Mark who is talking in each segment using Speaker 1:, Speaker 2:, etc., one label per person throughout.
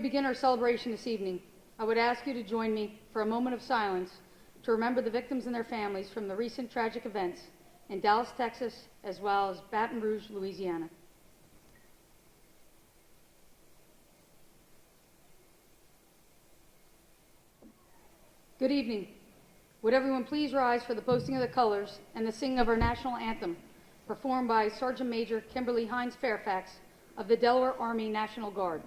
Speaker 1: begin our celebration this evening, I would ask you to join me for a moment of silence to remember the victims and their families from the recent tragic events in Dallas, Texas, as well as Baton Rouge, Louisiana. Good evening. Would everyone please rise for the posting of the colors and the singing of our national anthem, performed by Sergeant Major Kemberly Hines-Fairfax of the Delaware Army National Guard.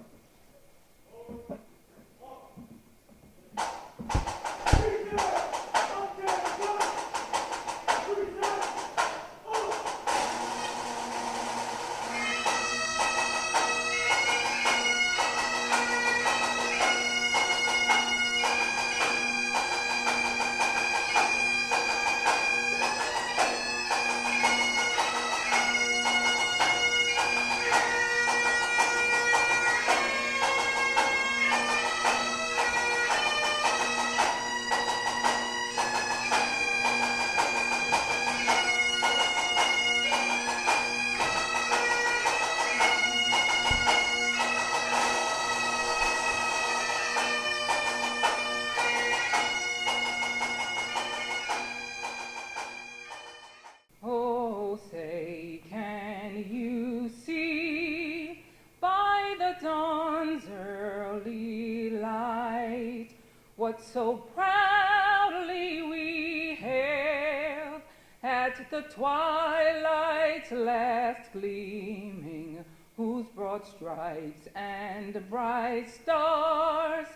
Speaker 2: What so proudly we hailed at the twilight's last gleaming, whose broad stripes and bright stars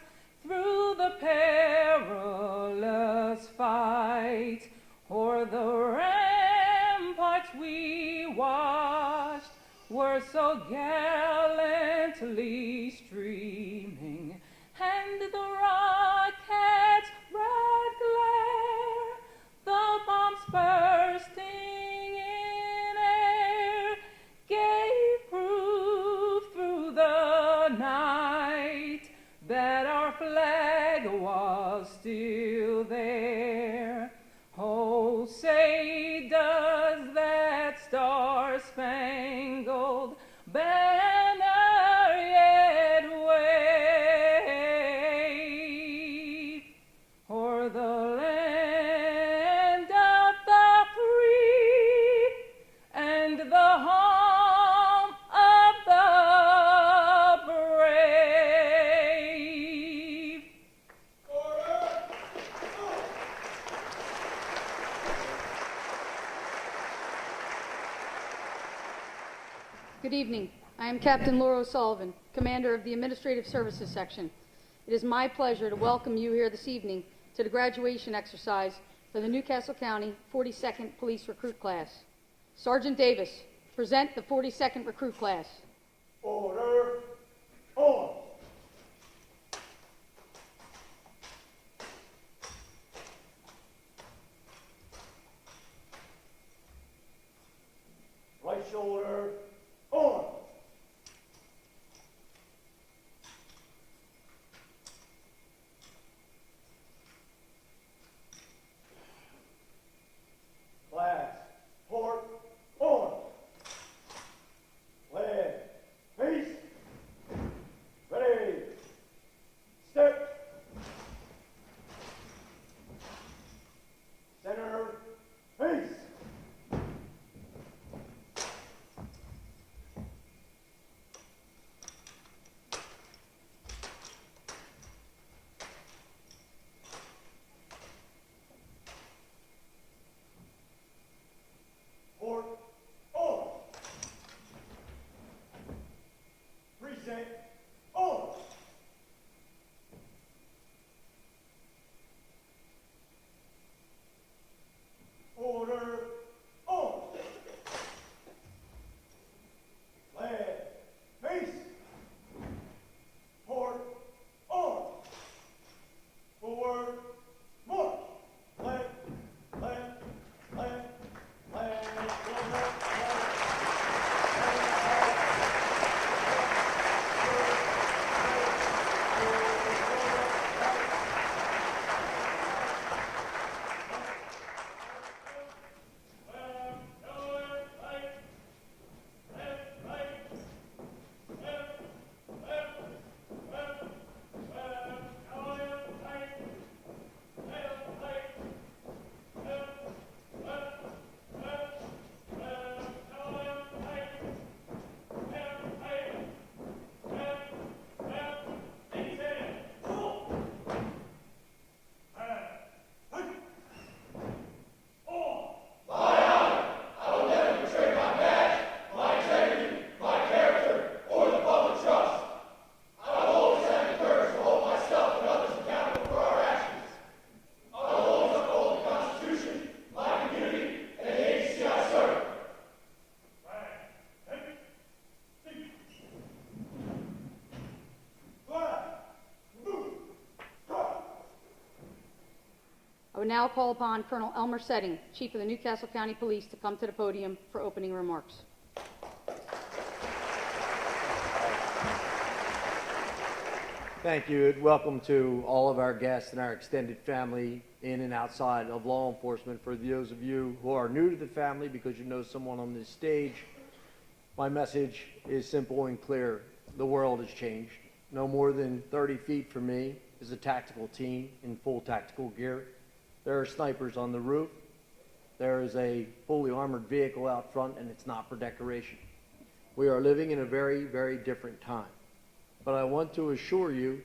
Speaker 2: through the perilous fight o'er the ramparts we watched were so gallantly streaming, and the rocket's red glare, the bombs bursting in air, gave proof through the night that our flag was still there. Oh, say does that star-spangled banner yet wave o'er the land of the free and the home of the brave?
Speaker 1: Good evening. I am Captain Laura O'Sullivan, Commander of the Administrative Services Section. It is my pleasure to welcome you here this evening to the graduation exercise for the Newcastle County 42nd Police Recruit Class. Sergeant Davis, present the 42nd Recruit Class.
Speaker 3: Order. On. Right shoulder. On. Class. Port. On. Leg. Face. Ready. Step. Center. Face.
Speaker 1: would now call upon Colonel Elmer Setting, Chief of the Newcastle County Police, to come to the podium for opening remarks.
Speaker 4: Thank you, and welcome to all of our guests and our extended family in and outside of law enforcement. For those of you who are new to the family because you know someone on this stage, my message is simple and clear. The world has changed. No more than 30 feet from me is a tactical team in full tactical gear. There are snipers on the roof. There is a fully armored vehicle out front, and it's not for decoration. We are living in a very, very different time. But I want to assure you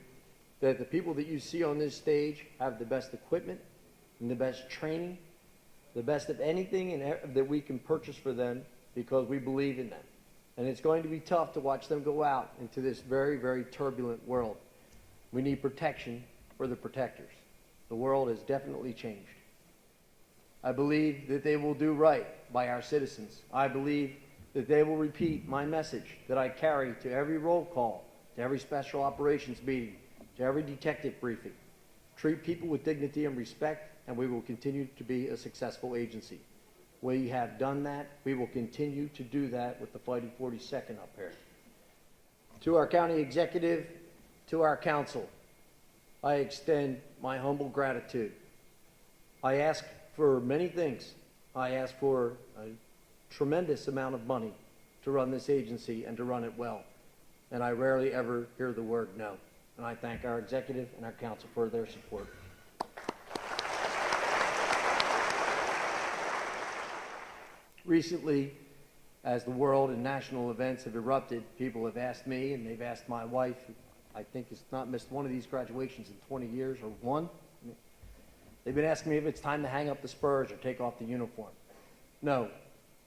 Speaker 4: that the people that you see on this stage have the best equipment and the best training, the best of anything that we can purchase for them because we believe in them. And it's going to be tough to watch them go out into this very, very turbulent world. We need protection for the protectors. The world has definitely changed. I believe that they will do right by our citizens. I believe that they will repeat my message that I carry to every roll call, to every special operations meeting, to every detective briefing. Treat people with dignity and respect, and we will continue to be a successful agency. We have done that. We will continue to do that with the Fighting 42nd up here. To our county executive, to our council, I extend my humble gratitude. I ask for many things. I ask for a tremendous amount of money to run this agency and to run it well. And I rarely ever hear the word no. And I thank our executive and our council for their support. Recently, as the world and national events have erupted, people have asked me, and they've asked my wife, who I think has not missed one of these graduations in 20 years, or one. They've been asking me if it's time to hang up the spurs or take off the uniform. No,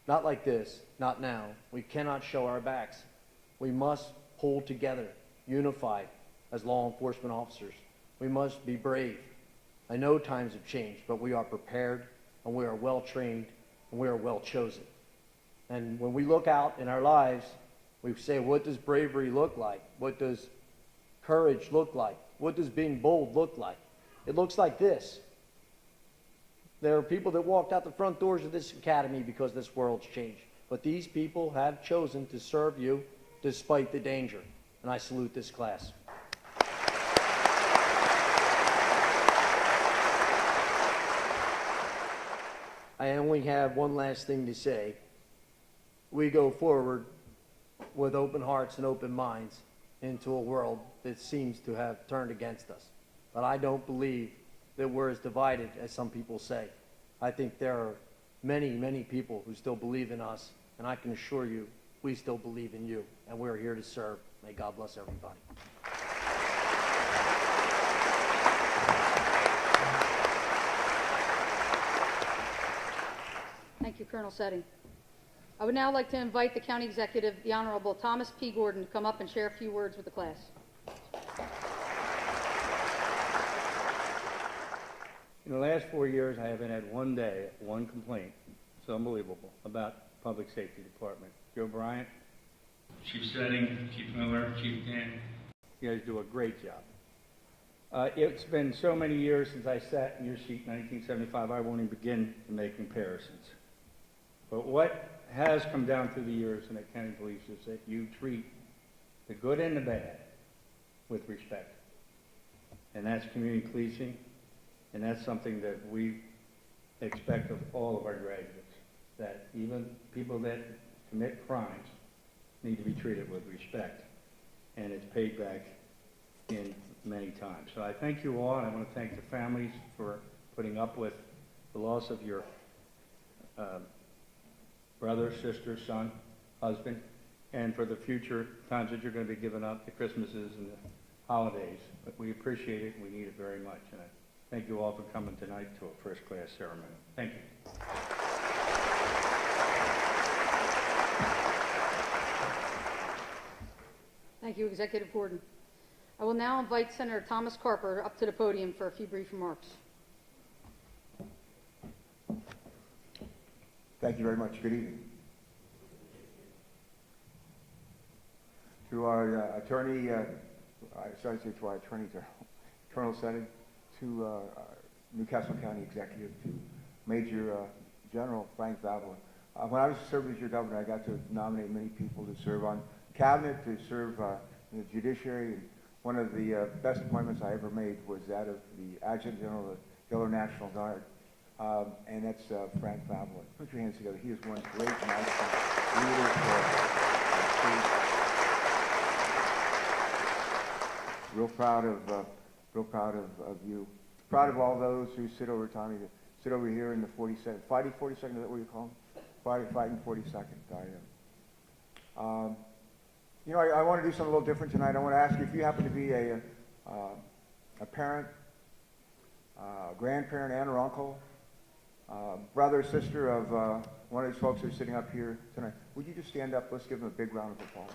Speaker 4: not like this, not now. We cannot show our backs. We must pull together, unified as law enforcement officers. We must be brave. I know times have changed, but we are prepared, and we are well trained, and we are well chosen. And when we look out in our lives, we say, what does bravery look like? What does courage look like? What does being bold look like? It looks like this. There are people that walked out the front doors of this academy because this world's changed. But these people have chosen to serve you despite the danger. And I salute this class. I only have one last thing to say. We go forward with open hearts and open minds into a world that seems to have turned against us. But I don't believe that we're as divided as some people say. I think there are many, many people who still believe in us, and I can assure you, we still believe in you, and we're here to serve. May God bless everybody.
Speaker 1: Thank you, Colonel Setting. I would now like to invite the County Executive, the Honorable Thomas P. Gordon, to come up and share a few words with the class.
Speaker 5: In the last 4 years, I haven't had one day, one complaint. It's unbelievable about Public Safety Department. Joe Bryant,
Speaker 6: Chief Setting, Chief Miller, Chief Dan.
Speaker 5: you guys do a great job. It's been so many years since I sat in your seat in 1975, I won't even begin to make comparisons. But what has come down through the years in the county police is that you treat the good and the bad with respect. And that's community policing, and that's something that we expect of all of our graduates, that even people that commit crimes need to be treated with respect, and it's paid back in many times. So I thank you all, and I want to thank the families for putting up with the loss of your brother, sister, son, husband, and for the future times that you're going to be giving up, the Christmases and the holidays. But we appreciate it, and we need it very much. And I thank you all for coming tonight to a first-class ceremony. Thank you.
Speaker 1: Thank you, Executive Gordon. I will now invite Senator Thomas Carper up to the podium for a few brief remarks.
Speaker 7: Thank you very much. Good evening. To our attorney, to our attorney, Colonel Setting, to Newcastle County Executive to Major General Frank Vavala. When I was serving as your governor, I got to nominate many people to serve on cabinet, to serve in the judiciary. And one of the best appointments I ever made was that of the Adjutant General of the Delaware National Guard. And that's Frank Vavala. Put your hands together. He is one great national leader for our state. Real proud of you. Proud of all those who sit over Tommy, to sit over here in the 42nd, fighting 42nd, is that what you call them? Fighting 42nd. You know, I want to do something a little different tonight. I want to ask you if you happen to be a parent, grandparent, aunt or uncle, brother or sister of one of these folks who are sitting up here tonight. Would you just stand up? Let's give them a big round of applause.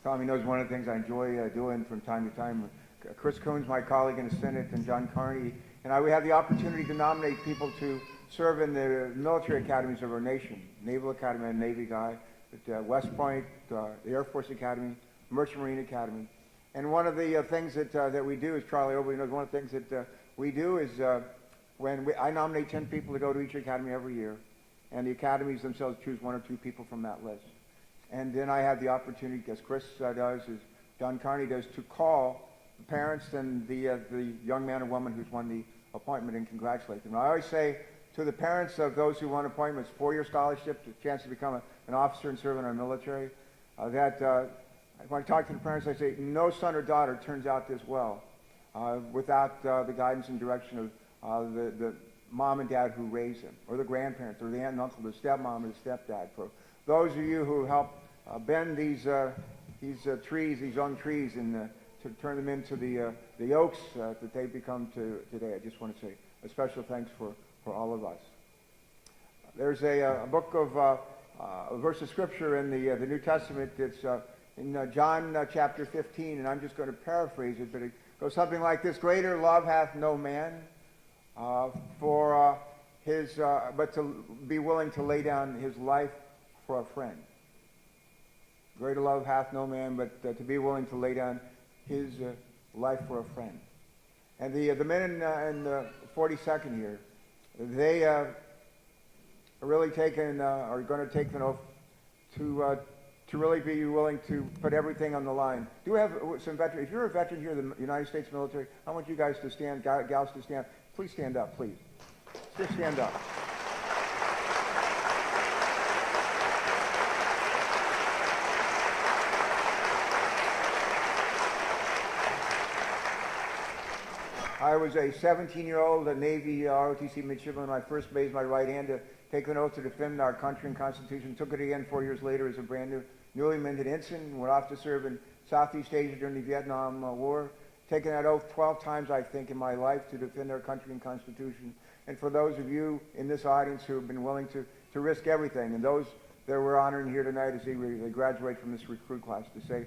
Speaker 7: Tommy knows one of the things I enjoy doing from time to time. Chris Coons, my colleague in the Senate, and John Carney, and I, we have the opportunity to nominate people to serve in the military academies of our nation. Naval Academy, I'm a Navy guy, at West Point, the Air Force Academy, Merchant Marine Academy. And one of the things that we do, as Charlie Oakley knows, one of the things that we do is I nominate 10 people to go to each academy every year, and the academies themselves choose 1 or 2 people from that list. And then I have the opportunity, as Chris does, as Don Carney does, to call the parents and the young man or woman who's won the appointment and congratulate them. I always say to the parents of those who won appointments, 4-year scholarship, the chance to become an officer and serve in our military, that when I talk to the parents, I say, no son or daughter turns out this well without the guidance and direction of the mom and dad who raised them, or the grandparents, or the aunt and uncle, the stepmom or the stepdad. For those of you who help bend these trees, these young trees, and to turn them into the oaks that they've become today, I just want to say a special thanks for all of us. There's a book of a verse of scripture in the New Testament. It's in John chapter 15, and I'm just going to paraphrase it, but it goes something like this: "Greater love hath no man, but to be willing to lay down his life for a friend." Greater love hath no man, but to be willing to lay down his life for a friend. And the men in the 42nd here, they are really are going to take an oath to really be willing to put everything on the line. Do we have some veterans? If you're a veteran here in the United States military, I want you guys to stand, gals to stand. Please stand up, please. Just stand up. I was a 17-year-old Navy ROTC midshipman when I first raised my right hand to take an oath to defend our country and Constitution. Took it again 4 years later as a brand newly minted ensign. Went off to serve in Southeast Asia during the Vietnam War. Taken that oath 12 times, I think, in my life to defend our country and Constitution. And for those of you in this audience who have been willing to risk everything, and those that we're honoring here tonight as they graduate from this recruit class, to say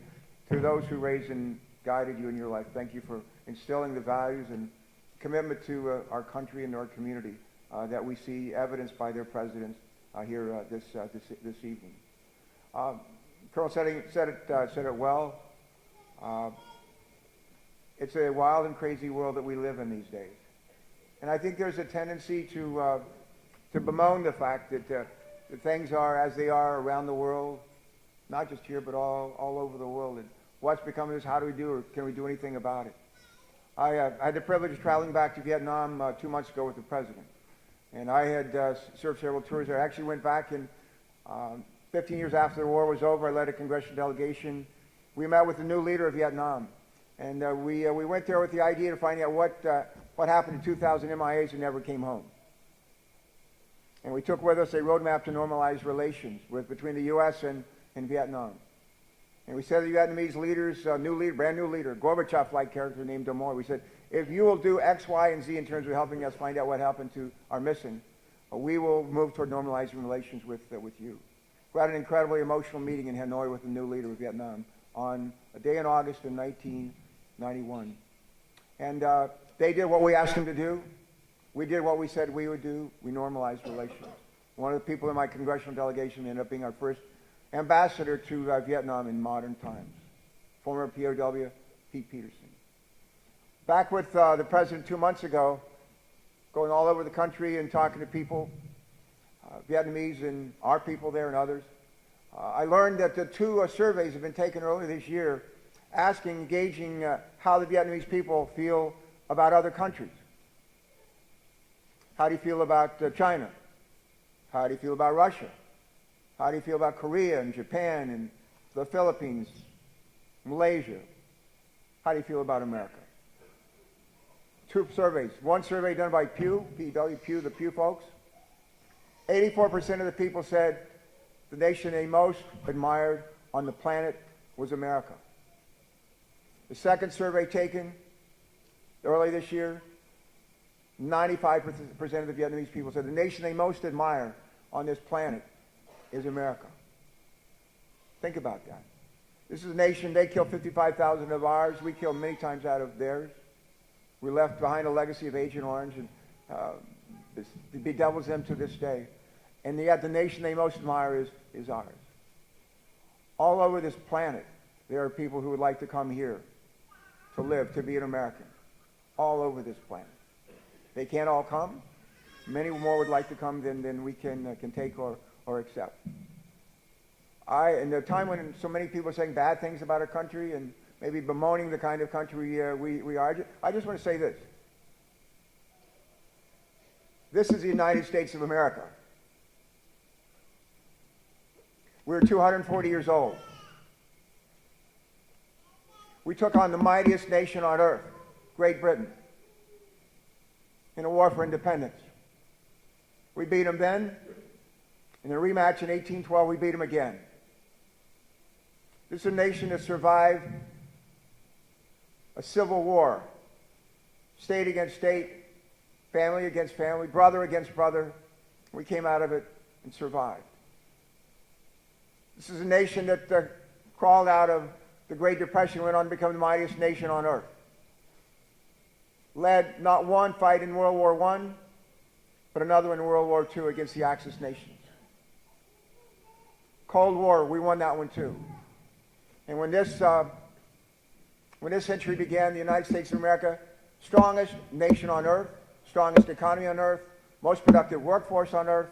Speaker 7: to those who raised and guided you in your life, thank you for instilling the values and commitment to our country and our community that we see evidenced by their presidents here this evening. Colonel said it well. It's a wild and crazy world that we live in these days, and I think there's a tendency to bemoan the fact that things are as they are around the world, not just here but all over the world. And what's becoming is, how do we do, or can we do anything about it? I had the privilege of traveling back to Vietnam 2 months ago with the president. And I had served several tours there. I actually went back in 15 years after the war was over. I led a congressional delegation. We met with the new leader of Vietnam. And we went there with the idea to find out what happened to 2,000 MIAs who never came home. And we took with us a roadmap to normalize relations between the U.S. and Vietnam. And we said to the Vietnamese leaders, brand new leader, Gorbachev-like character named Demoy, we said, if you will do X, Y, and Z in terms of helping us find out what happened to our mission, we will move toward normalizing relations with you. We had an incredibly emotional meeting in Hanoi with the new leader of Vietnam on a day in August of 1991. And they did what we asked them to do. We did what we said we would do. We normalized relations. One of the people in my congressional delegation ended up being our first ambassador to Vietnam in modern times, former POW Pete Peterson. Back with the president 2 months ago, going all over the country and talking to people, Vietnamese and our people there and others, I learned that the two surveys have been taken earlier this year gauging how the Vietnamese people feel about other countries. How do you feel about China? How do you feel about Russia? How do you feel about Korea and Japan and the Philippines, Malaysia? How do you feel about America? Two surveys. One survey done by Pew, Pew, the Pew folks. 84% of the people said the nation they most admired on the planet was America. The second survey taken early this year, 95% of the Vietnamese people said the nation they most admire on this planet is America. Think about that. This is a nation, they killed 55,000 of ours. We killed many times out of theirs. We left behind a legacy of Agent Orange, and it bedevils them to this day. And yet the nation they most admire is ours. All over this planet, there are people who would like to come here to live, to be an American. All over this planet. They can't all come. Many more would like to come than we can take or accept. In the time when so many people are saying bad things about our country and maybe bemoaning the kind of country we are, I just want to say this. This is the United States of America. We're 240 years old. We took on the mightiest nation on earth, Great Britain, in a war for independence. We beat them then. In a rematch in 1812, we beat them again. This is a nation that survived a civil war, state against state, family against family, brother against brother. We came out of it and survived. This is a nation that crawled out of the Great Depression, went on to become the mightiest nation on earth. Led not one fight in World War I, but another in World War II against the Axis nations. Cold War, we won that one too. And when this century began, the United States of America, strongest nation on earth, strongest economy on earth, most productive workforce on earth,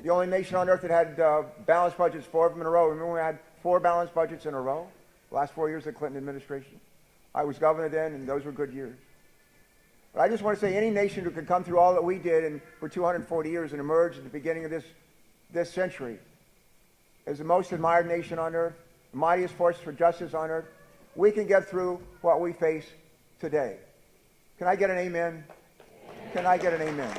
Speaker 7: the only nation on earth that had balanced budgets, 4 of them in a row. Remember we had 4 balanced budgets in a row? The last 4 years of the Clinton administration. I was governor then, and those were good years. But I just want to say any nation who could come through all that we did and for 240 years and emerge at the beginning of this century as the most admired nation on earth, the mightiest force for justice on earth, we can get through what we face today. Can I get an amen? Can I get an amen?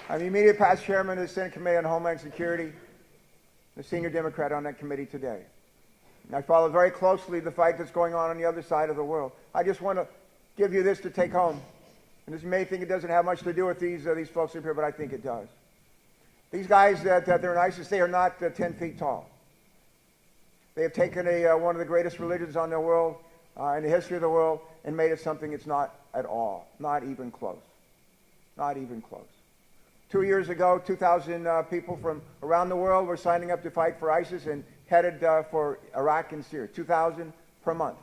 Speaker 7: I'm the immediate past chairman of the Senate Committee on Homeland Security, the senior Democrat on that committee today. And I follow very closely the fight that's going on the other side of the world. I just want to give you this to take home. And you may think it doesn't have much to do with these folks up here, but I think it does. These guys that they're in ISIS, they are not 10 feet tall. They have taken one of the greatest religions on the world, in the history of the world, and made it something it's not at all. Not even close. Not even close. 2 years ago, 2,000 people from around the world were signing up to fight for ISIS and headed for Iraq and Syria. 2,000 per month.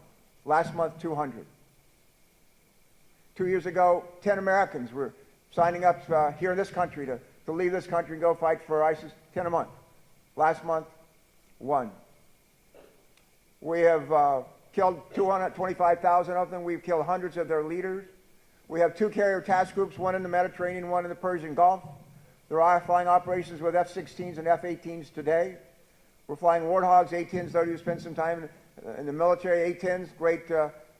Speaker 7: Last month, 200. 2 years ago, 10 Americans were signing up here in this country to leave this country and go fight for ISIS. 10 a month. Last month, 1. We have killed 225,000 of them. We've killed hundreds of their leaders. We have 2 carrier task groups, one in the Mediterranean, one in the Persian Gulf. There are flying operations with F-16s and F-18s today. We're flying Warthogs, A-10s, though you spend some time in the military. A-10s, great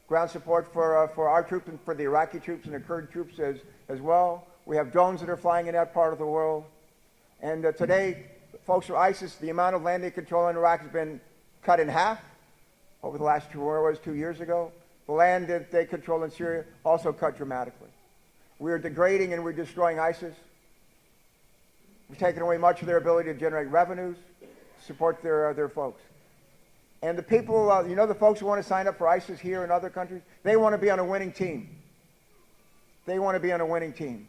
Speaker 7: ground support for our troops and for the Iraqi troops and the Kurd troops as well. We have drones that are flying in that part of the world. And today, folks from ISIS, the amount of land they control in Iraq has been cut in half over the last 2 years ago. The land that they control in Syria also cut dramatically. We are degrading and we're destroying ISIS. We've taken away much of their ability to generate revenues, support their folks. And the people, you know, the folks who want to sign up for ISIS here and other countries, they want to be on a winning team. They want to be on a winning team.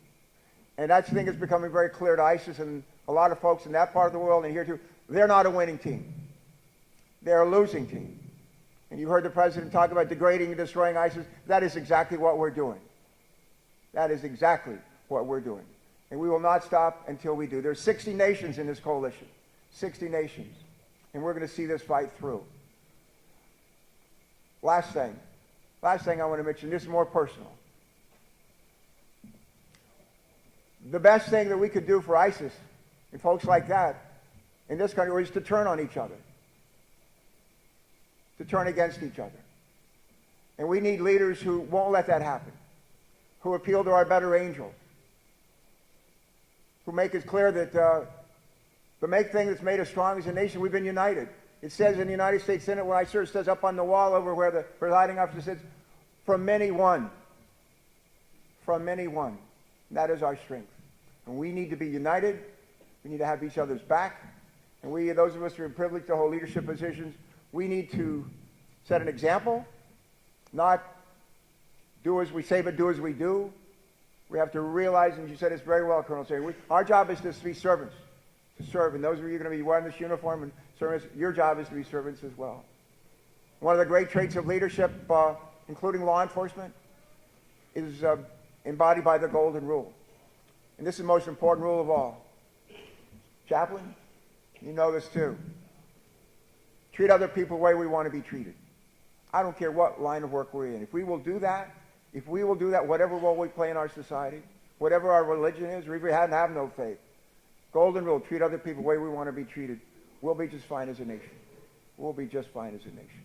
Speaker 7: And that thing is becoming very clear to ISIS and a lot of folks in that part of the world and here too. They're not a winning team. They're a losing team. And you heard the president talk about degrading and destroying ISIS. That is exactly what we're doing. That is exactly what we're doing. And we will not stop until we do. There's 60 nations in this coalition. 60 nations. And we're going to see this fight through. Last thing I want to mention, this is more personal. The best thing that we could do for ISIS and folks like that in this country is to turn on each other, to turn against each other. And we need leaders who won't let that happen, who appeal to our better angels, who make it clear that the main thing that's made us strong as a nation, we've been united. It says in the United States Senate, when I served, it says up on the wall over where the presiding officer sits, from many one. From many one. That is our strength. And we need to be united. We need to have each other's back. And we, those of us who are privileged to hold leadership positions, we need to set an example, not do as we say, but do as we do. We have to realize, and you said this very well, Colonel Say, our job is to be servants, to serve. And those of you going to be wearing this uniform and serving, your job is to be servants as well. One of the great traits of leadership, including law enforcement, is embodied by the Golden Rule. And this is the most important rule of all. Chaplain, you know this too. Treat other people the way we want to be treated. I don't care what line of work we're in. If we will do that, whatever role we play in our society, whatever our religion is, or if we have no faith, Golden Rule, treat other people the way we want to be treated, we'll be just fine as a nation. We'll be just fine as a nation.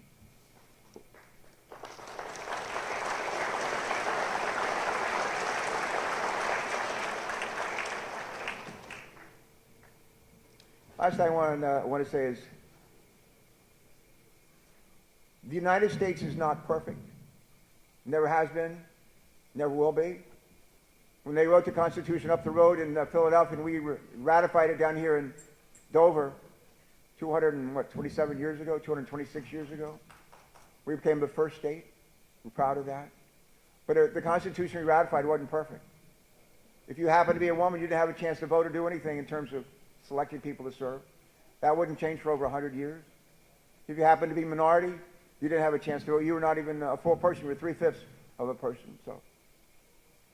Speaker 7: Last thing I want to say is the United States is not perfect. Never has been, never will be. When they wrote the Constitution up the road in Philadelphia and we ratified it down here in Dover 226 years ago, we became the first state. We're proud of that. But the Constitution we ratified wasn't perfect. If you happen to be a woman, you didn't have a chance to vote or do anything in terms of selecting people to serve. That wouldn't change for over 100 years. If you happen to be minority, you didn't have a chance to vote. You were not even a full person. You were 3/5 of a person. So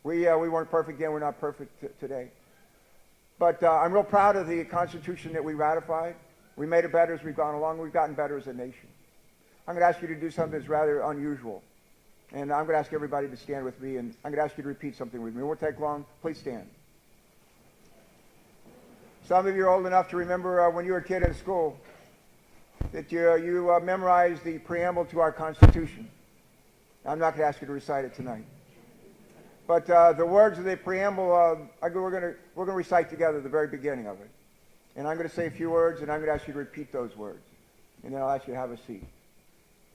Speaker 7: we weren't perfect then. We're not perfect today. But I'm real proud of the Constitution that we ratified. We made it better as we've gone along. We've gotten better as a nation. I'm going to ask you to do something that's rather unusual. And I'm going to ask everybody to stand with me, and I'm going to ask you to repeat something with me. It won't take long. Please stand. Some of you are old enough to remember when you were a kid in school that you memorized the preamble to our Constitution. I'm not going to ask you to recite it tonight. But the words of the preamble, we're going to recite together the very beginning of it. And I'm going to say a few words, and I'm going to ask you to repeat those words. And then I'll ask you to have a seat.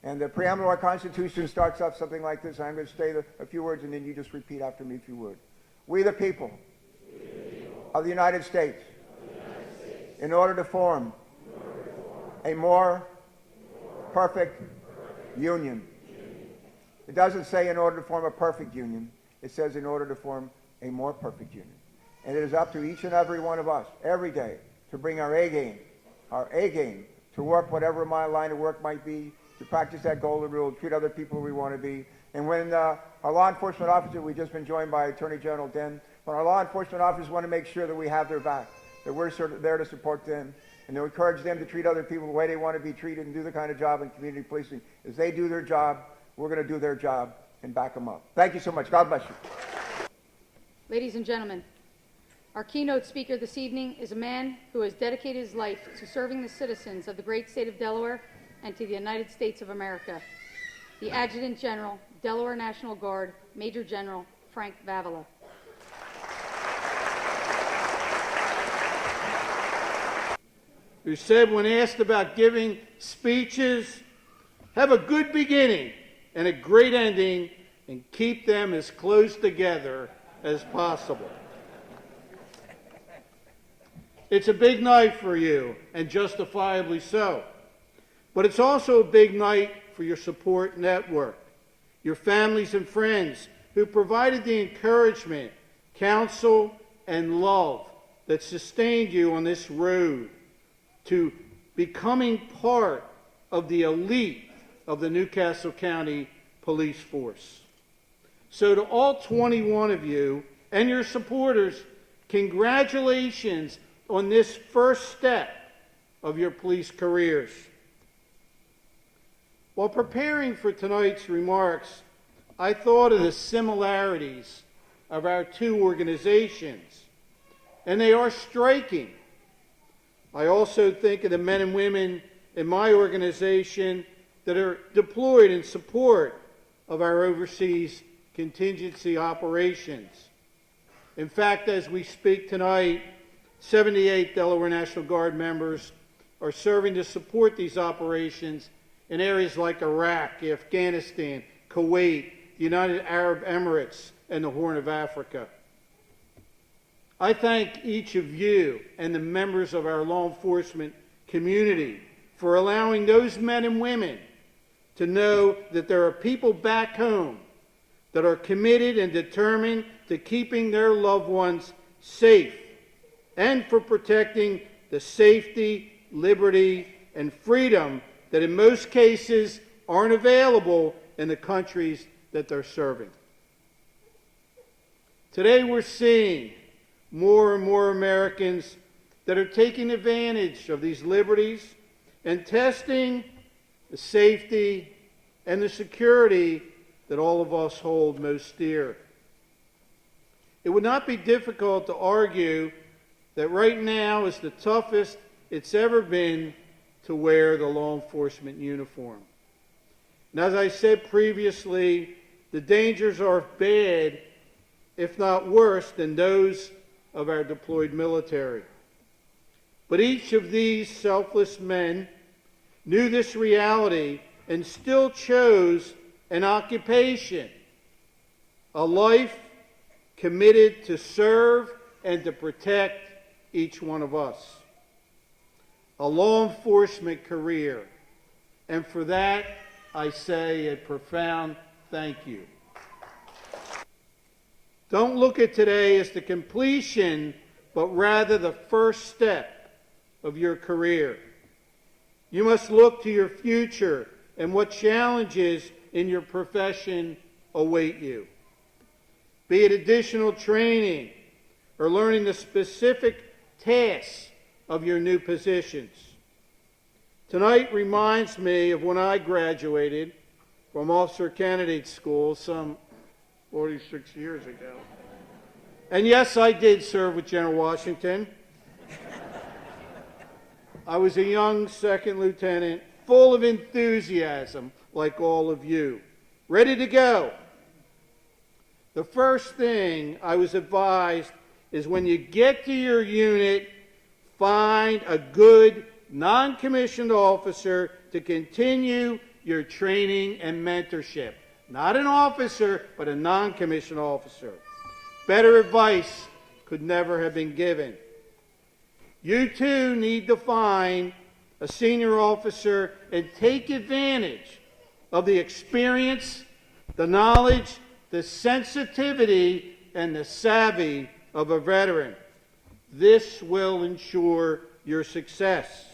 Speaker 7: And the preamble to our Constitution starts off something like this. I'm going to say a few words, and then you just repeat after me if you would. We the people of the United States, in order to form a more perfect union. It doesn't say in order to form a perfect union. It says in order to form a more perfect union. And it is up to each and every one of us, every day, to bring our A game, to work whatever my line of work might be, to practice that Golden Rule, treat other people we want to be. And when our law enforcement officers, we've just been joined by Attorney General Den, when our law enforcement officers want to make sure that we have their back, that we're sort of there to support them, and to encourage them to treat other people the way they want to be treated and do the kind of job in community policing. As they do their job, we're going to do their job and back them up. Thank you so much. God bless you.
Speaker 1: Ladies and gentlemen, our keynote speaker this evening is a man who has dedicated his life to serving the citizens of the great state of Delaware and to the United States of America. The Adjutant General, Delaware National Guard, Major General Frank Vavala.
Speaker 8: Who said when asked about giving speeches, have a good beginning and a great ending and keep them as close together as possible. It's a big night for you, and justifiably so. But But it's also a big night for your support network, your families and friends who provided the encouragement, counsel, and love that sustained you on this road to becoming part of the elite of the Newcastle County Police Force. So to all 21 of you and your supporters, congratulations on this first step of your police careers. While preparing for tonight's remarks, I thought of the similarities of our two organizations, and they are striking. I also think of the men and women in my organization that are deployed in support of our overseas contingency operations. In fact, as we speak tonight, 78 Delaware National Guard members are serving to support these operations in areas like Iraq, Afghanistan, Kuwait, the United Arab Emirates, and the Horn of Africa. I thank each of you and the members of our law enforcement community for allowing those men and women to know that there are people back home that are committed and determined to keeping their loved ones safe and for protecting the safety, liberty, and freedom that in most cases aren't available in the countries that they're serving. Today we're seeing more and more Americans that are taking advantage of these liberties and testing the safety and the security that all of us hold most dear. It would not be difficult to argue that right now is the toughest it's ever been to wear the law enforcement uniform. And as I said previously, the dangers are bad, if not worse, than those of our deployed military. But each of these selfless men knew this reality and still chose an occupation, a life committed to serve and to protect each one of us. A law enforcement career. And for that, I say a profound thank you. Don't look at today as the completion, but rather the first step of your career. You must look to your future and what challenges in your profession await you. Be it additional training or learning the specific tasks of your new positions. Tonight reminds me of when I graduated from Officer Candidate School some 46 years ago. And yes, I did serve with General Washington. I was a young second lieutenant, full of enthusiasm, like all of you, ready to go. The first thing I was advised is when you get to your unit, find a good non-commissioned officer to continue your training and mentorship. Not an officer, but a non-commissioned officer. Better advice could never have been given. You too need to find a senior officer and take advantage of the experience, the knowledge, the sensitivity, and the savvy of a veteran. This will ensure your success.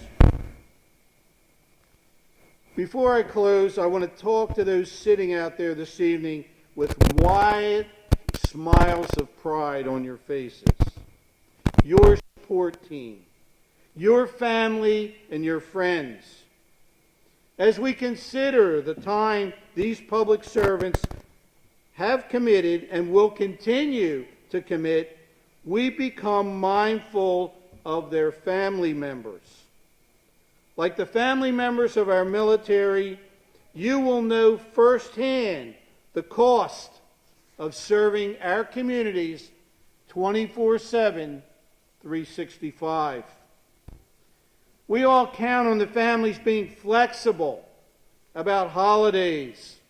Speaker 8: Before I close, I want to talk to those sitting out there this evening with wide smiles of pride on your faces. Your support team, your family, and your friends. As we consider the time these public servants have committed and will continue to commit, we become mindful of their family members. Like the family members of our military, you will know firsthand the cost of serving our communities 24/7, 365. We all count on the families being flexible about holidays,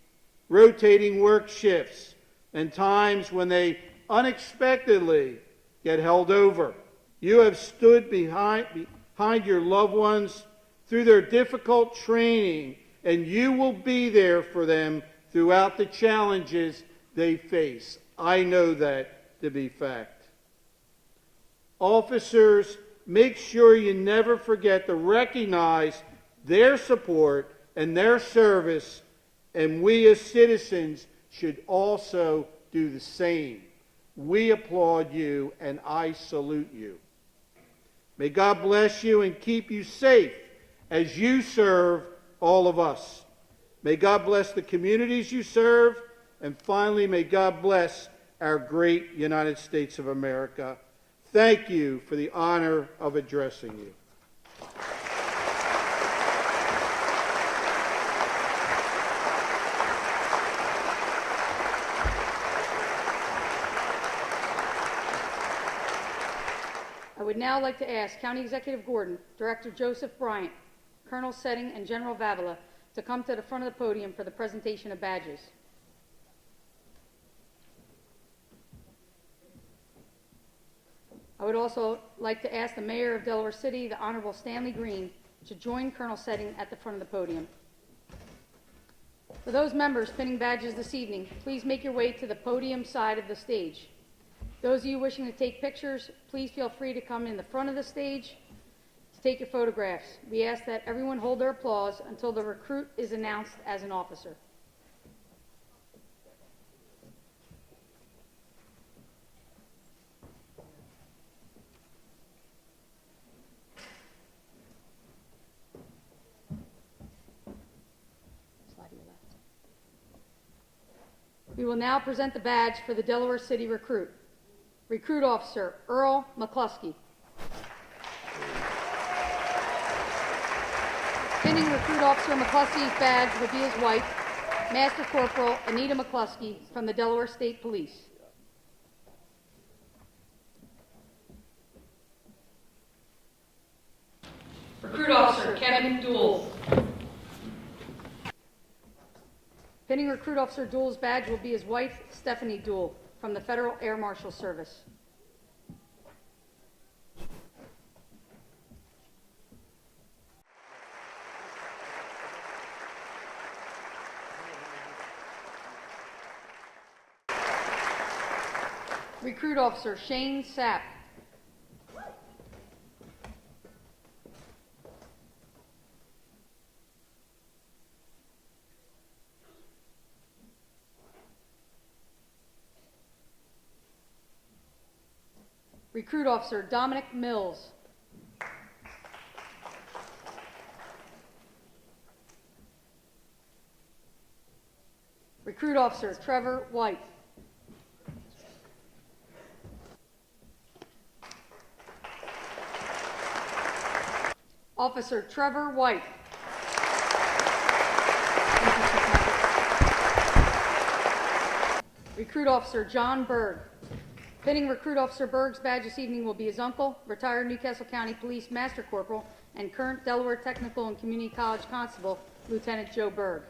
Speaker 8: rotating work shifts, and times when they unexpectedly get held over. You have stood behind your loved ones through their difficult training, and you will be there for them throughout the challenges they face. I know that to be fact. Officers, make sure you never forget to recognize their support and their service, and we as citizens should also do the same. We applaud you, and I salute you. May God bless you and keep you safe as you serve all of us. May God bless the communities you serve, and finally, may God bless our great United States of America. Thank you for the honor of addressing you.
Speaker 1: I would now like to ask County Executive Gordon, Director Joseph Bryant, Colonel Setting, and General Vavala to come to the front of the podium for the presentation of badges. I would also like to ask the Mayor of Delaware City, the Honorable Stanley Green, to join Colonel Setting at the front of the podium. For those members pinning badges this evening, please make your way to the podium side of the stage. Those of you wishing to take pictures, please feel free to come in the front of the stage to take your photographs. We ask that everyone hold their applause until the recruit is announced as an officer. Slide to your left. We will now present the badge for the Delaware City recruit. Recruit Officer Earl McCluskey. Pinning Recruit Officer McCluskey's badge will be his wife, Master Corporal Anita McCluskey from the Delaware State Police. Recruit Officer Kevin Dool. Pinning Recruit Officer Dool's badge will be his wife, Stephanie Dool, from the Federal Air Marshal Service. Recruit Officer Shane Sapp. Recruit Officer Dominic Mills. Recruit Officer Trevor White. Officer Trevor White. Recruit Officer John Berg. Pinning Recruit Officer Berg's badge this evening will be his uncle, retired Newcastle County Police Master Corporal, and current Delaware Technical and Community College Constable, Lieutenant Joe Berg.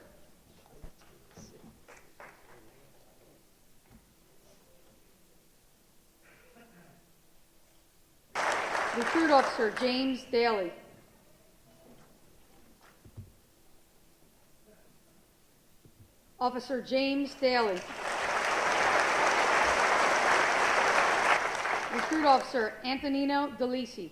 Speaker 1: Recruit Officer James Daly. Officer James Daly. Recruit Officer Antonino DeLisi.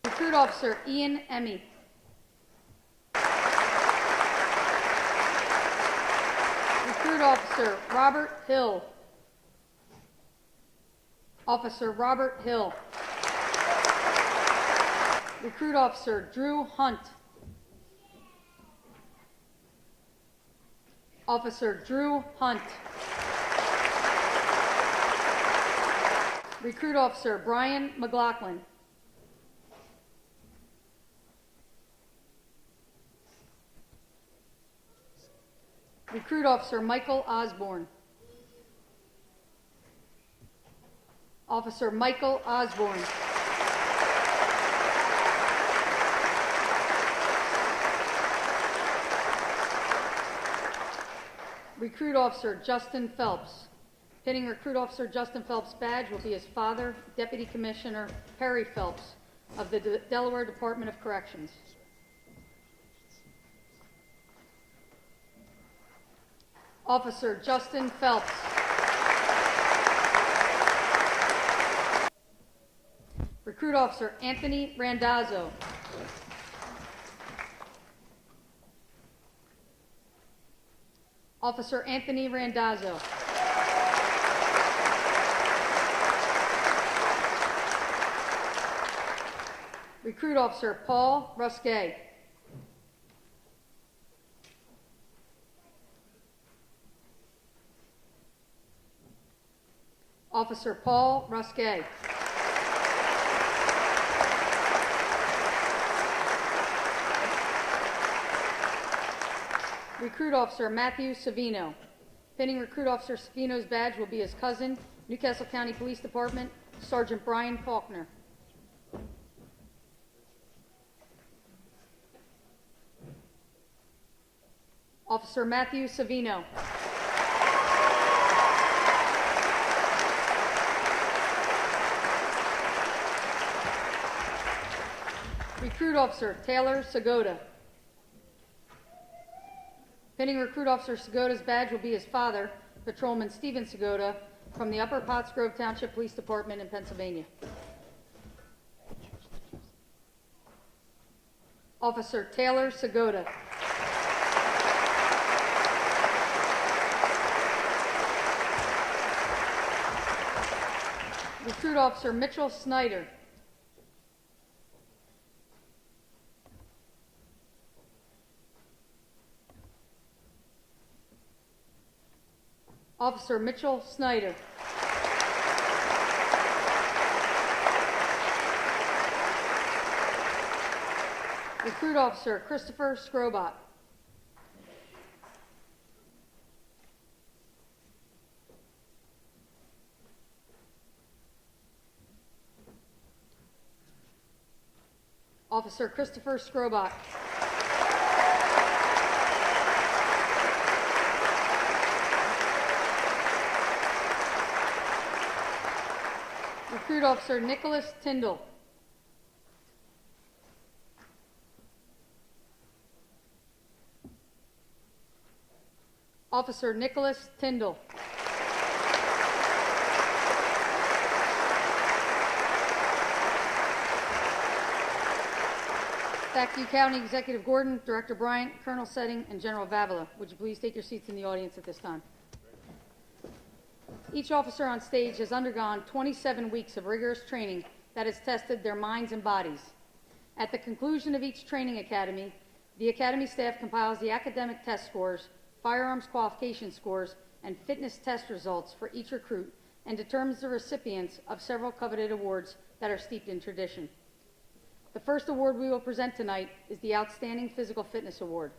Speaker 1: Recruit Officer Ian Emmy. Recruit Officer Robert Hill. Officer Robert Hill. Recruit Officer Drew Hunt. Officer Drew Hunt. Recruit Officer Brian McLaughlin. Recruit Officer Michael Osborne. Officer Michael Osborne. Recruit Officer Justin Phelps. Pinning Recruit Officer Justin Phelps' badge will be his father, Deputy Commissioner Perry Phelps of the Delaware Department of Corrections. Officer Justin Phelps. Recruit Officer Anthony Randazzo. Officer Anthony Randazzo. Recruit Officer Paul Rusquet. Officer Paul Rusquet. Recruit Officer Matthew Savino. Pinning Recruit Officer Savino's badge will be his cousin, Newcastle County Police Department, Sergeant Brian Faulkner. Officer Matthew Savino. Recruit Officer Taylor Sagoda. Pinning Recruit Officer Sagoda's badge will be his father, Patrolman Stephen Sagoda, from the Upper Pottsgrove Township Police Department in Pennsylvania. Officer Taylor Sagoda. Recruit Officer Mitchell Snyder. Officer Mitchell Snyder. Recruit Officer Christopher Scrobot. Officer Christopher Scrobot. Recruit Officer Nicholas Tyndall. Officer Nicholas Tyndall. Thackview County Executive Gordon, Director Bryant, Colonel Setting, and General Vavala. Would you please take your seats in the audience at this time? Each officer on stage has undergone 27 weeks of rigorous training that has tested their minds and bodies. At the conclusion of each training academy, the academy staff compiles the academic test scores, firearms qualification scores, and fitness test results for each recruit and determines the recipients of several coveted awards that are steeped in tradition. The first award we will present tonight is the Outstanding Physical Fitness Award.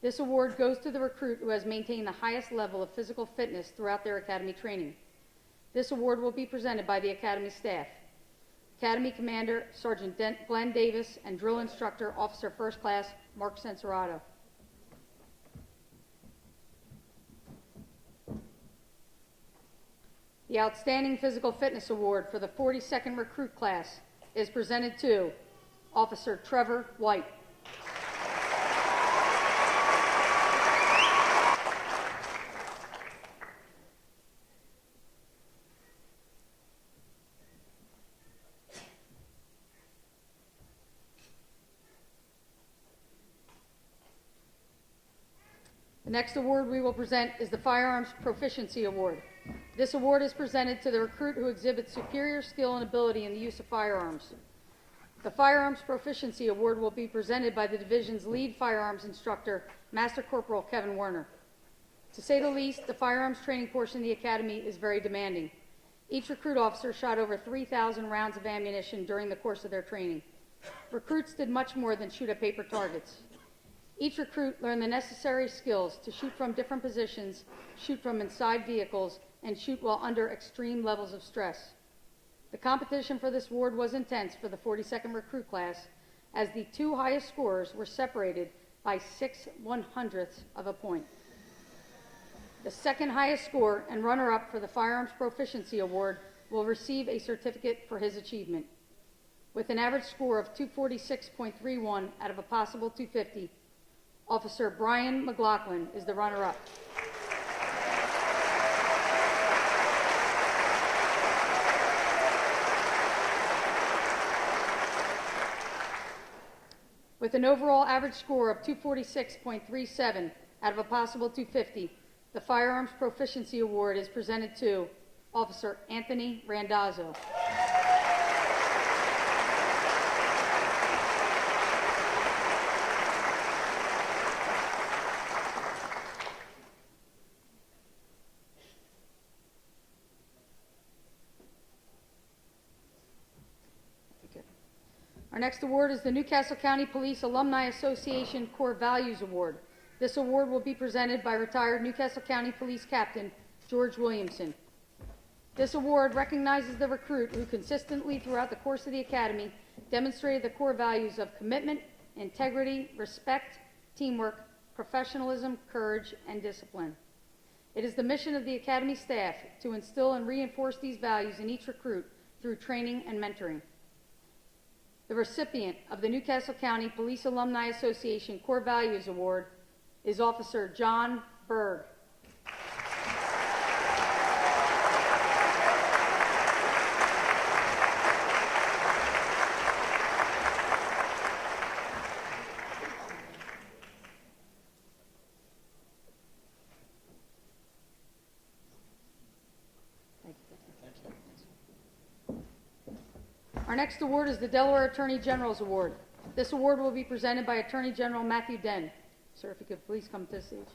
Speaker 1: This award goes to the recruit who has maintained the highest level of physical fitness throughout their academy training. This award will be presented by the academy staff. Academy Commander Sergeant Glenn Davis and Drill Instructor Officer First Class Mark Censerato. The Outstanding Physical Fitness Award for the 42nd Recruit Class is presented to Officer Trevor White. The next award we will present is the Firearms Proficiency Award. This award is presented to the recruit who exhibits superior skill and ability in the use of firearms. The Firearms Proficiency Award will be presented by the division's lead firearms instructor, Master Corporal Kevin Werner. To say the least, the firearms training portion of the academy is very demanding. Each recruit officer shot over 3,000 rounds of ammunition during the course of their training. Recruits did much more than shoot at paper targets. Each recruit learned the necessary skills to shoot from different positions, shoot from inside vehicles, and shoot while under extreme levels of stress. The competition for this award was intense for the 42nd recruit class, as the two highest scorers were separated by 6/100ths of a point. The second highest score and runner-up for the Firearms Proficiency Award will receive a certificate for his achievement. With an average score of 246.31 out of a possible 250, Officer Brian McLaughlin is the runner-up. With an overall average score of 246.37 out of a possible 250, the Firearms Proficiency Award is presented to Officer Anthony Randazzo. Our next award is the Newcastle County Police Alumni Association Core Values Award. This award will be presented by retired Newcastle County Police Captain George Williamson. This award recognizes the recruit who consistently throughout the course of the academy demonstrated the core values of commitment, integrity, respect, teamwork, professionalism, courage, and discipline. It is the mission of the academy staff to instill and reinforce these values in each recruit through training and mentoring. The recipient of the Newcastle County Police Alumni Association Core Values Award is Officer John Berg. Our next award is the Delaware Attorney General's Award. This award will be presented by Attorney General Matthew Dehn. Sir, if you could please come to the stage.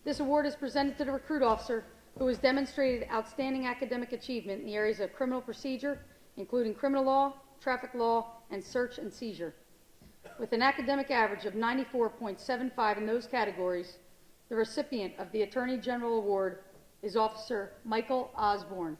Speaker 1: This award is presented to the recruit officer who has demonstrated outstanding academic achievement in the areas of criminal procedure, including criminal law, traffic law, and search and seizure. With an academic average of 94.75 in those categories, the recipient of the Attorney General Award is Officer Michael Osborne.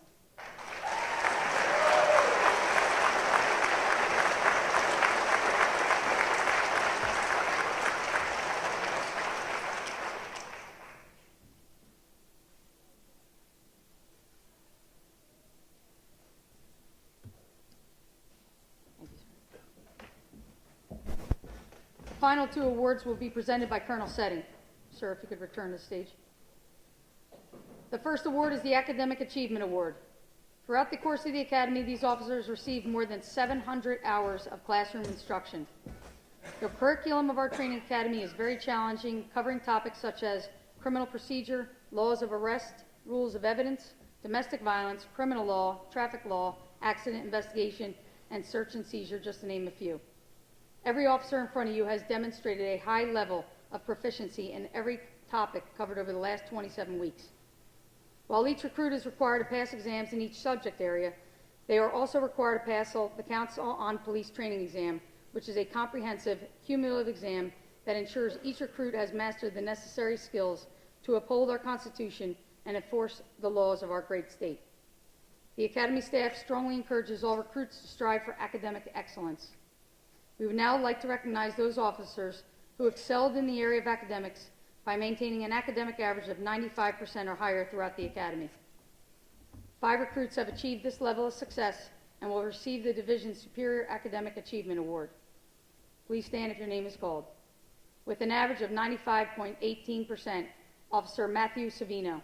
Speaker 1: The final two awards will be presented by Colonel Setting. Sir, if you could return to the stage. The first award is the Academic Achievement Award. Throughout the course of the academy, these officers received more than 700 hours of classroom instruction. The curriculum of our training academy is very challenging, covering topics such as criminal procedure, laws of arrest, rules of evidence, domestic violence, criminal law, traffic law, accident investigation, and search and seizure, just to name a few. Every officer in front of you has demonstrated a high level of proficiency in every topic covered over the last 27 weeks. While each recruit is required to pass exams in each subject area, they are also required to pass the Council on Police Training exam, which is a comprehensive, cumulative exam that ensures each recruit has mastered the necessary skills to uphold our Constitution and enforce the laws of our great state. The Academy staff strongly encourages all recruits to strive for academic excellence. We would now like to recognize those officers who excelled in the area of academics by maintaining an academic average of 95% or higher throughout the academy. 5 recruits have achieved this level of success and will receive the Division's Superior Academic Achievement Award. Please stand if your name is called. With an average of 95.18%, Officer Matthew Savino.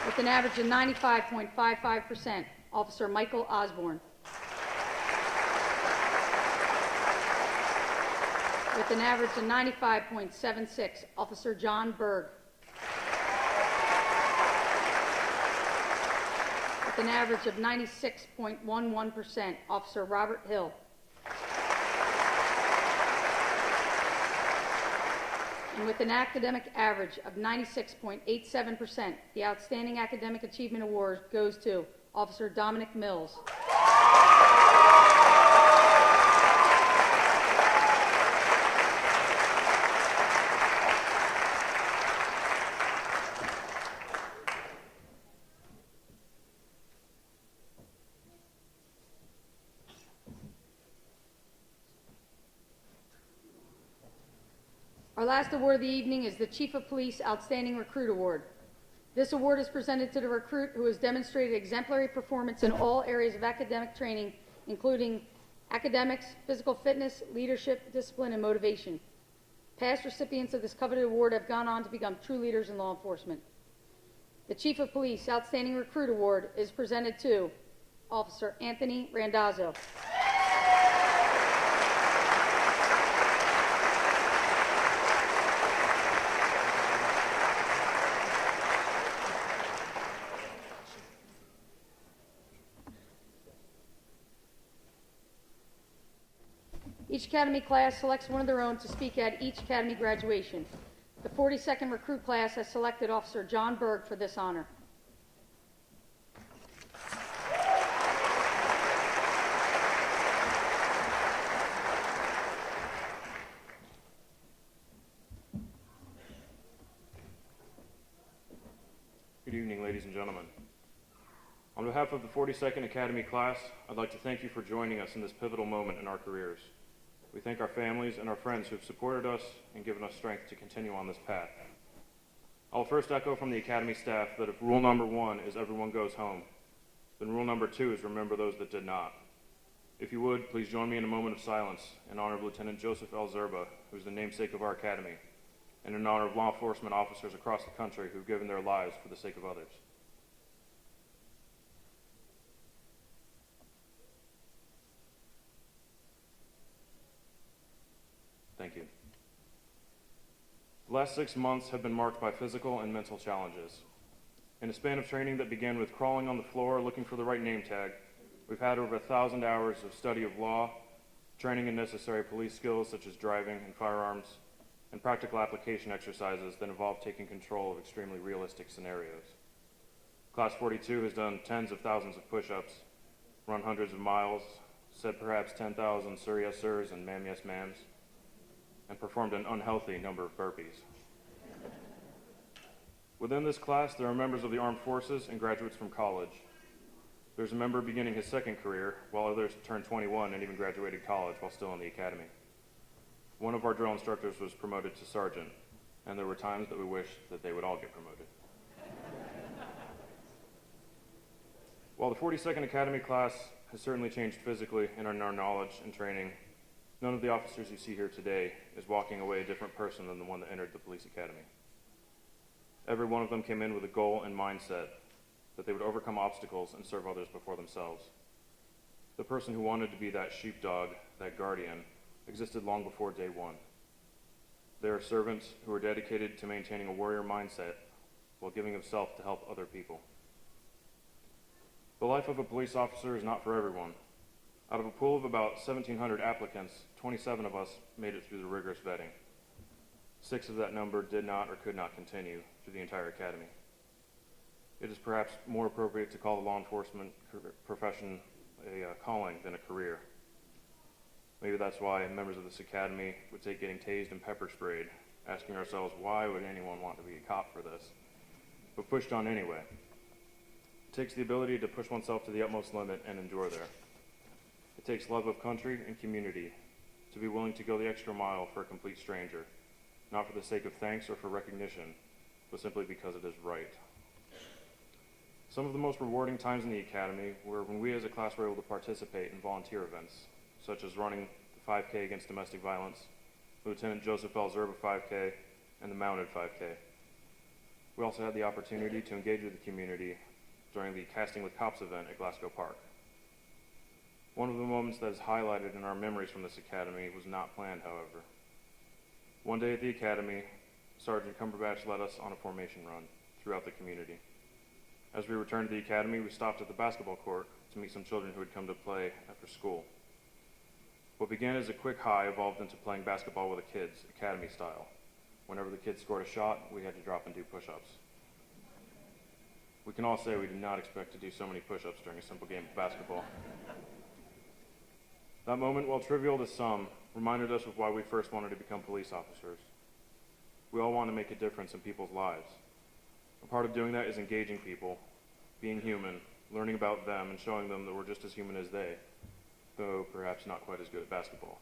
Speaker 1: With an average of 95.55%, Officer Michael Osborne. With an average of 95.76, Officer John Berg. With an average of 96.11%, Officer Robert Hill. And with an academic average of 96.87%, the Outstanding Academic Achievement Award goes to Officer Dominic Mills. last award of the evening is the Chief of Police Outstanding Recruit Award. This award is presented to the recruit who has demonstrated exemplary performance in all areas of academic training, including academics, physical fitness, leadership, discipline, and motivation. Past recipients of this coveted award have gone on to become true leaders in law enforcement. The Chief of Police Outstanding Recruit Award is presented to Officer Anthony Randazzo. Each Academy class selects one of their own to speak at each Academy graduation. The 42nd recruit class has selected Officer John Berg for this honor.
Speaker 9: Good evening, ladies and gentlemen. On behalf of the 42nd Academy class, I'd like to thank you for joining us in this pivotal moment in our careers. We thank our families and our friends who have supported us and given us strength to continue on this path. I'll first echo from the Academy staff that if rule number 1 is everyone goes home, then rule number 2 is remember those that did not. If you would, please join me in a moment of silence in honor of Lieutenant Joseph L. Zerba, who's the namesake of our Academy, and in honor of law enforcement officers across the country who've given their lives for the sake of others. Thank you. The last 6 months have been marked by physical and mental challenges. In a span of training that began with crawling on the floor looking for the right name tag, we've had over 1,000 hours of study of law, training in necessary police skills such as driving and firearms, and practical application exercises that involve taking control of extremely realistic scenarios. Class 42 has done tens of thousands of push-ups, run hundreds of miles, said perhaps 10,000 sir yes sirs and ma'am yes ma'ams, and performed an unhealthy number of burpees. Within this class, there are members of the armed forces and graduates from college. There's a member beginning his second career, while others turned 21 and even graduated college while still in the academy. One of our drill instructors was promoted to sergeant, and there were times that we wished that they would all get promoted. While the 42nd Academy class has certainly changed physically in our knowledge and training, none of the officers you see here today is walking away a different person than the one that entered the police academy. Every one of them came in with a goal and mindset that they would overcome obstacles and serve others before themselves. The person who wanted to be that sheepdog, that guardian, existed long before day one. They are servants who are dedicated to maintaining a warrior mindset while giving of self to help other people. The life of a police officer is not for everyone. Out of a pool of about 1,700 applicants, 27 of us made it through the rigorous vetting. 6 of that number did not or could not continue through the entire academy. It is perhaps more appropriate to call the law enforcement profession a calling than a career. Maybe that's why members of this academy would take getting tased and pepper sprayed, asking ourselves, why would anyone want to be a cop for this? But pushed on anyway. It takes the ability to push oneself to the utmost limit and endure there. It takes love of country and community to be willing to go the extra mile for a complete stranger, not for the sake of thanks or for recognition, but simply because it is right. Some of the most rewarding times in the academy were when we as a class were able to participate in volunteer events, such as running the 5K against domestic violence, Lieutenant Joseph L. Zerba 5K, and the Mounted 5K. We also had the opportunity to engage with the community during the Casting with Cops event at Glasgow Park. One of the moments that is highlighted in our memories from this academy was not planned, however. One day at the academy, Sergeant Cumberbatch led us on a formation run throughout the community. As we returned to the academy, we stopped at the basketball court to meet some children who had come to play after school. What began as a quick high evolved into playing basketball with the kids, academy style. Whenever the kids scored a shot, we had to drop and do push-ups. We can all say we did not expect to do so many push-ups during a simple game of basketball. That moment, while trivial to some, reminded us of why we first wanted to become police officers. We all want to make a difference in people's lives. A part of doing that is engaging people, being human, learning about them, and showing them that we're just as human as they, though perhaps not quite as good at basketball.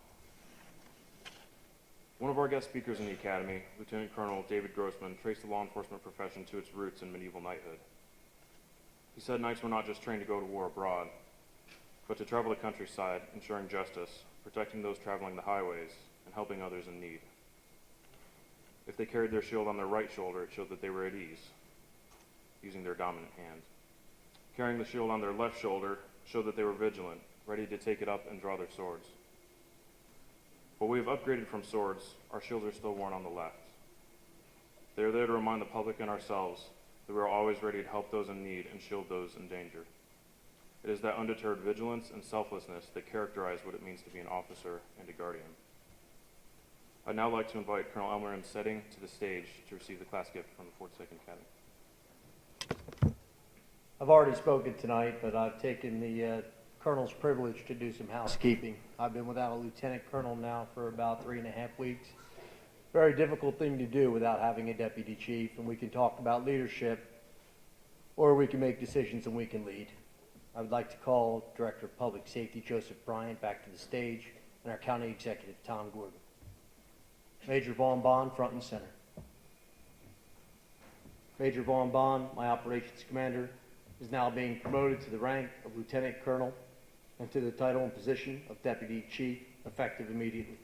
Speaker 9: One of our guest speakers in the Academy, Lieutenant Colonel David Grossman, traced the law enforcement profession to its roots in medieval knighthood. He said knights were not just trained to go to war abroad, but to travel the countryside, ensuring justice, protecting those traveling the highways, and helping others in need. If they carried their shield on their right shoulder, it showed that they were at ease, using their dominant hand. Carrying the shield on their left shoulder showed that they were vigilant, ready to take it up and draw their swords. While we have upgraded from swords, our shields are still worn on the left. They are there to remind the public and ourselves that we are always ready to help those in need and shield those in danger. It is that undeterred vigilance and selflessness that characterize what it means to be an officer and a guardian. I'd now like to invite Colonel Elmer and Setting to the stage to receive the class gift from the 42nd Academy.
Speaker 4: I've already spoken tonight, but I've taken the Colonel's privilege to do some housekeeping. I've been without a Lieutenant Colonel now for about 3.5 weeks. Very difficult thing to do without having a Deputy Chief, and we can talk about leadership, or we can make decisions and we can lead. I would like to call Director of Public Safety Joseph Bryant back to the stage, and our County Executive Tom Gordon. Major Vaughn Bond, front and center. Major Vaughn Bond, my operations commander, is now being promoted to the rank of Lieutenant Colonel and to the title and position of Deputy Chief, effective immediately.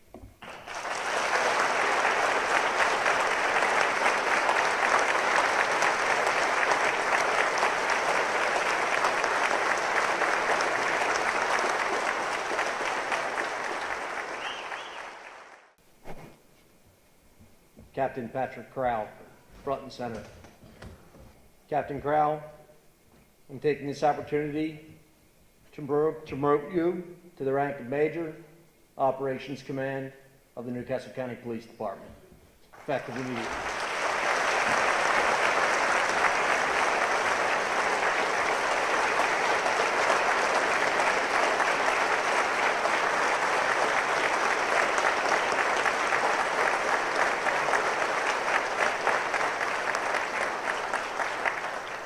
Speaker 4: Captain Patrick Crowell, front and center. Captain Crowell, I'm taking this opportunity to promote you to the rank of Major, Operations Command of the Newcastle County Police Department, effective immediately.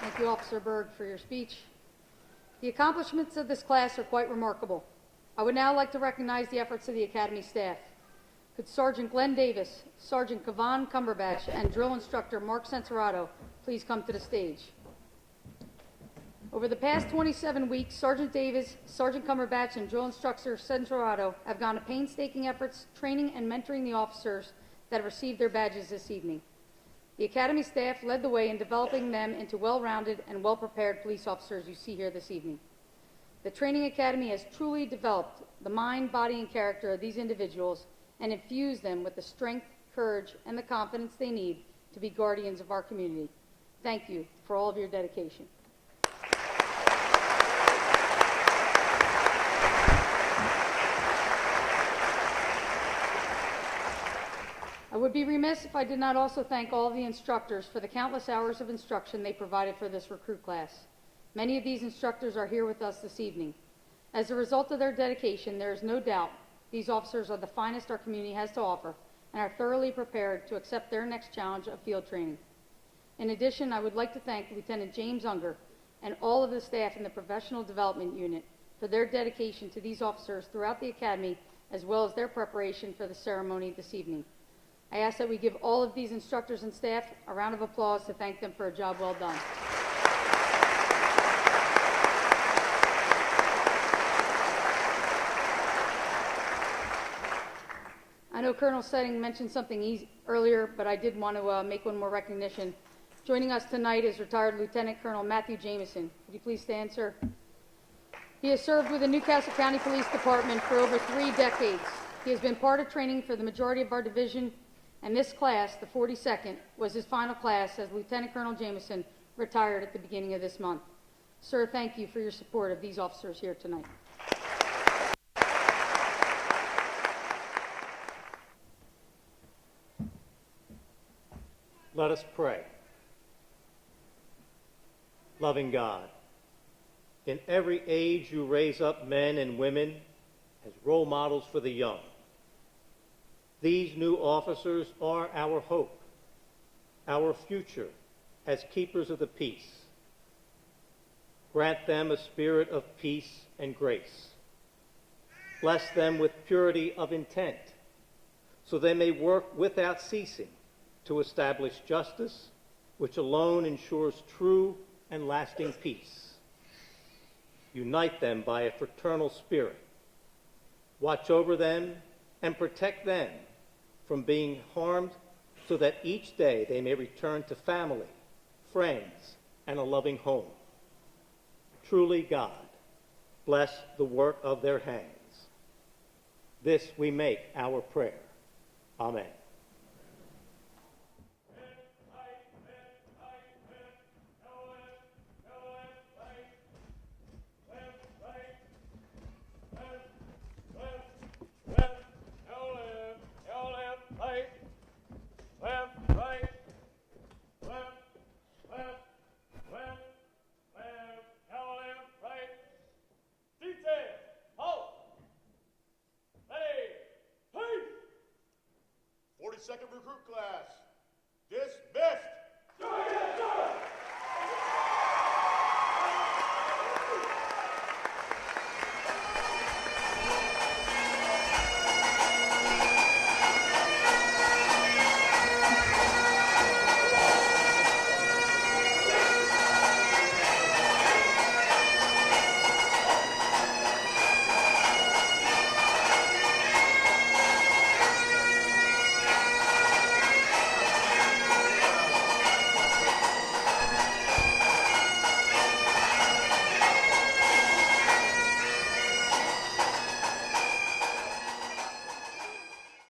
Speaker 1: Thank you, Officer Berg, for your speech. The accomplishments of this class are quite remarkable. I would now like to recognize the efforts of the Academy staff. Could Sergeant Glenn Davis, Sergeant Kavan Cumberbatch, and Drill Instructor Mark Censerato please come to the stage? Over the past 27 weeks, Sergeant Davis, Sergeant Cumberbatch, and Drill Instructor Censerato have gone to painstaking efforts training and mentoring the officers that have received their badges this evening. The Academy staff led the way in developing them into well-rounded and well-prepared police officers you see here this evening. The Training Academy has truly developed the mind, body, and character of these individuals and infused them with the strength, courage, and the confidence they need to be guardians of our community. Thank you for all of your dedication. I would be remiss if I did not also thank all of the instructors for the countless hours of instruction they provided for this recruit class. Many of these instructors are here with us this evening. As a result of their dedication, there is no doubt these officers are the finest our community has to offer and are thoroughly prepared to accept their next challenge of field training. In addition, I would like to thank Lieutenant James Unger and all of the staff in the Professional Development Unit for their dedication to these officers throughout the Academy, as well as their preparation for the ceremony this evening. I ask that we give all of these instructors and staff a round of applause to thank them for a job well done. I know Colonel Setting mentioned something earlier, but I did want to make one more recognition. Joining us tonight is retired Lieutenant Colonel Matthew Jameson. Would you please stand, sir? He has served with the Newcastle County Police Department for over 3 decades. He has been part of training for the majority of our division, and this class, the 42nd, was his final class as Lieutenant Colonel Jameson retired at the beginning of this month. Sir, thank you for your support of these officers here tonight.
Speaker 10: Let us pray. Loving God, in every age you raise up men and women as role models for the young. These new officers are our hope, our future as keepers of the peace. Grant them a spirit of peace and grace. Bless them with purity of intent, so they may work without ceasing to establish justice, which alone ensures true and lasting peace. Unite them by a fraternal spirit. Watch over them and protect them from being harmed, so that each day they may return to family, friends, and a loving home. Truly, God, bless the work of their hands. This we make our prayer. Amen.
Speaker 3: Second recruit class.